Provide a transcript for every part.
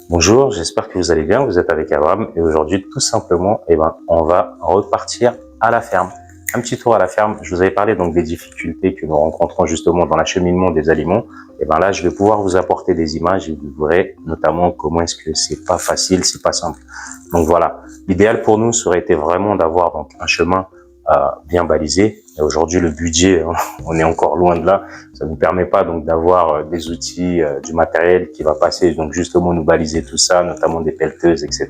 Bonjour, j'espère que vous allez bien, vous êtes avec Abraham et aujourd'hui tout simplement on va repartir à la ferme. Un petit tour à la ferme, je vous avais parlé donc des difficultés que nous rencontrons justement dans l'acheminement des aliments. Là je vais pouvoir vous apporter des images et vous verrez notamment comment est-ce que c'est pas facile, c'est pas simple. Donc voilà, l'idéal pour nous serait été vraiment d'avoir donc un chemin bien balisé. Et aujourd'hui le budget, on est encore loin de là. Ça ne nous permet pas donc d'avoir des outils, du matériel qui va passer donc justement nous baliser tout ça, notamment des pelleteuses, etc.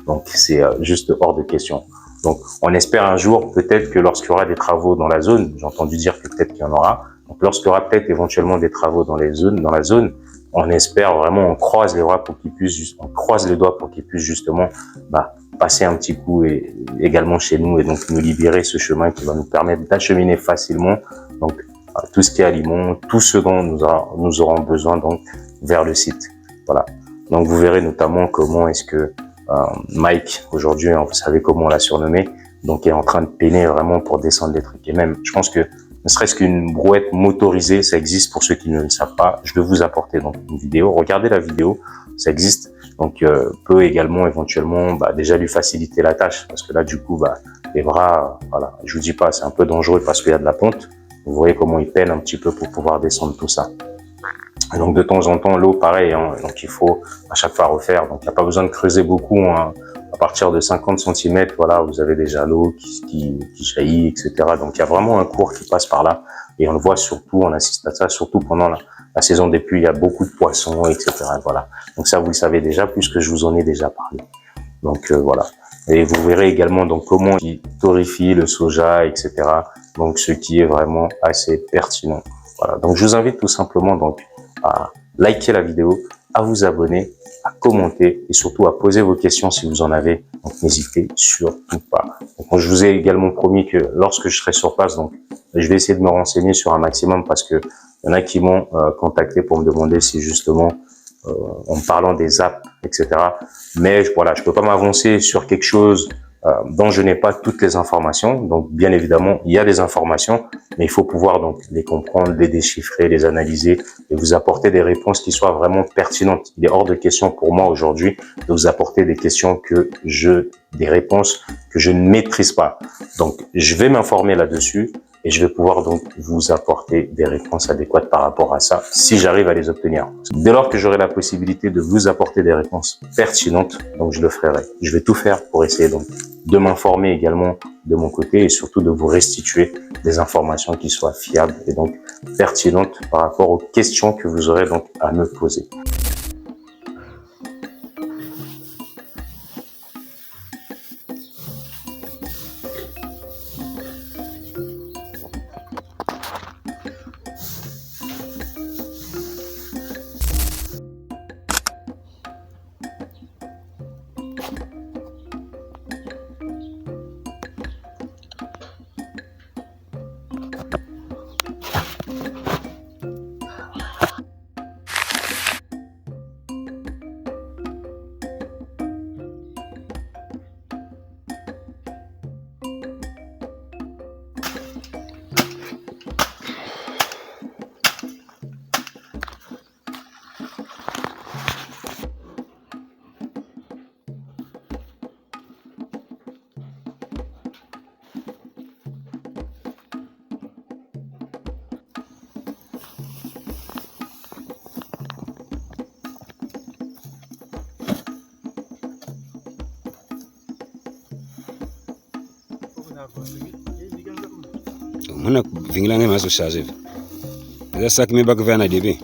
Donc c'est juste hors de question. Donc on espère un jour peut-être que lorsqu'il y aura des travaux dans la zone, j'ai entendu dire que peut-être qu'il y en aura. Donc lorsqu'il y aura peut-être éventuellement des travaux dans la zone, on espère vraiment, on croise les doigts pour qu'ils puissent justement passer un petit coup et également chez nous et donc nous libérer ce chemin qui va nous permettre d'acheminer facilement donc tout ce qui est aliments, tout ce dont nous aurons besoin donc vers le site. Voilà. Donc vous verrez notamment comment est-ce que Mike aujourd'hui, vous savez comment on l'a surnommé, donc est en train de peiner vraiment pour descendre les trucs. Et même, je pense que ne serait-ce qu'une brouette motorisée, ça existe pour ceux qui ne le savent pas. Je vais vous apporter donc une vidéo. Regardez la vidéo, ça existe. Donc peut également éventuellement déjà lui faciliter la tâche parce que là du coup les bras, voilà, je vous dis pas, c'est un peu dangereux parce qu'il y a de la pente. Vous voyez comment il peine un petit peu pour pouvoir descendre tout ça. Et donc de temps en temps l'eau pareil, donc il faut à chaque fois refaire. Donc il n'y a pas besoin de creuser beaucoup. À partir de 50 cm, voilà, vous avez déjà l'eau qui jaillit, etc. Donc il y a vraiment un cours qui passe par là. Et on le voit surtout, on assiste à ça, surtout pendant la saison des pluies, il y a beaucoup de poissons, etc. Voilà. Donc ça, vous le savez déjà, puisque je vous en ai déjà parlé. Donc voilà. Et vous verrez également donc comment il torréfie le soja, etc. Donc ce qui est vraiment assez pertinent. Voilà. Donc je vous invite tout simplement donc à liker la vidéo, à vous abonner, à commenter et surtout à poser vos questions si vous en avez. Donc n'hésitez surtout pas. Donc, je vous ai également promis que lorsque je serai sur place, donc je vais essayer de me renseigner sur un maximum parce que il y en a qui m'ont contacté pour me demander si justement en parlant des apps, etc. Mais voilà, je peux pas m'avancer sur quelque chose dont je n'ai pas toutes les informations. Donc, bien évidemment, il y a des informations, mais il faut pouvoir donc les comprendre, les déchiffrer, les analyser et vous apporter des réponses qui soient vraiment pertinentes. Il est hors de question pour moi aujourd'hui de vous apporter des réponses que je ne maîtrise pas. Donc, je vais m'informer là-dessus et je vais pouvoir donc vous apporter des réponses adéquates par rapport à ça si j'arrive à les obtenir. Dès lors que j'aurai la possibilité de vous apporter des réponses pertinentes, donc je le ferai. Je vais tout faire pour essayer donc de m'informer également de mon côté et surtout de vous restituer des informations qui soient fiables et donc pertinentes par rapport aux questions que vous aurez donc à me poser. Mana vingilanga maso chargé. Eza sac mi bak vana début.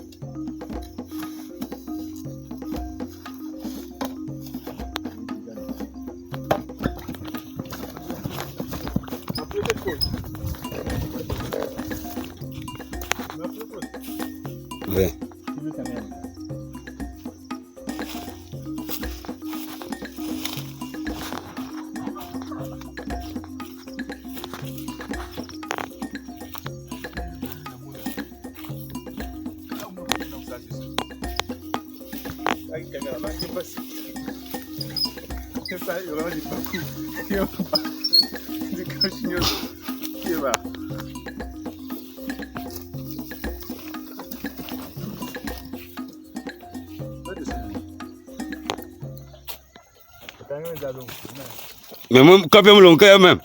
Ouais. Mais moi, quand même, l'on quand même.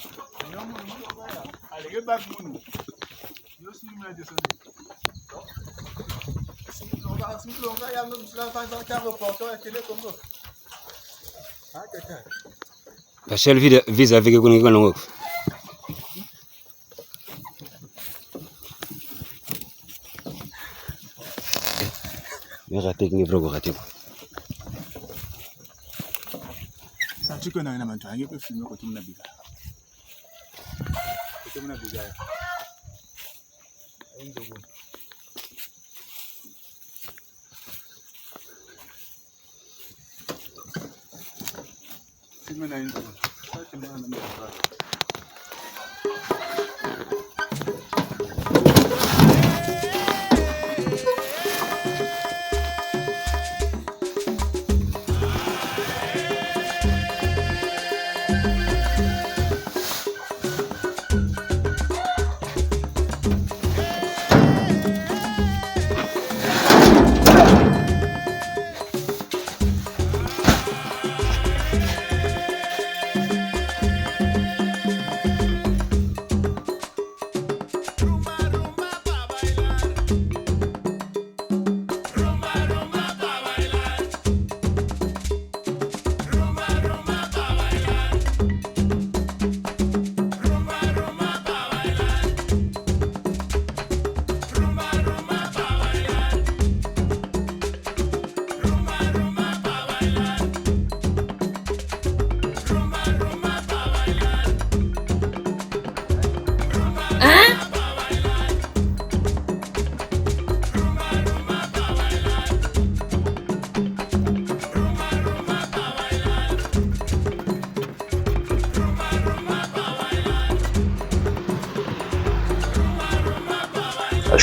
Parce que le vise avec le qu'on mais raté ni vraiment raté. Tu connais un amant, tu peux filmer quand tu m'as dit. Tu m'as dit.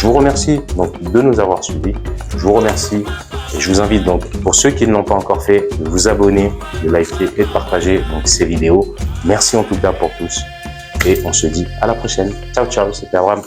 Je vous remercie donc de nous avoir suivis. Je vous remercie et je vous invite donc, pour ceux qui ne l'ont pas encore fait, de vous abonner, de liker et de partager donc ces vidéos. Merci en tout cas pour tous et on se dit à la prochaine. Ciao, ciao, c'était Abraham.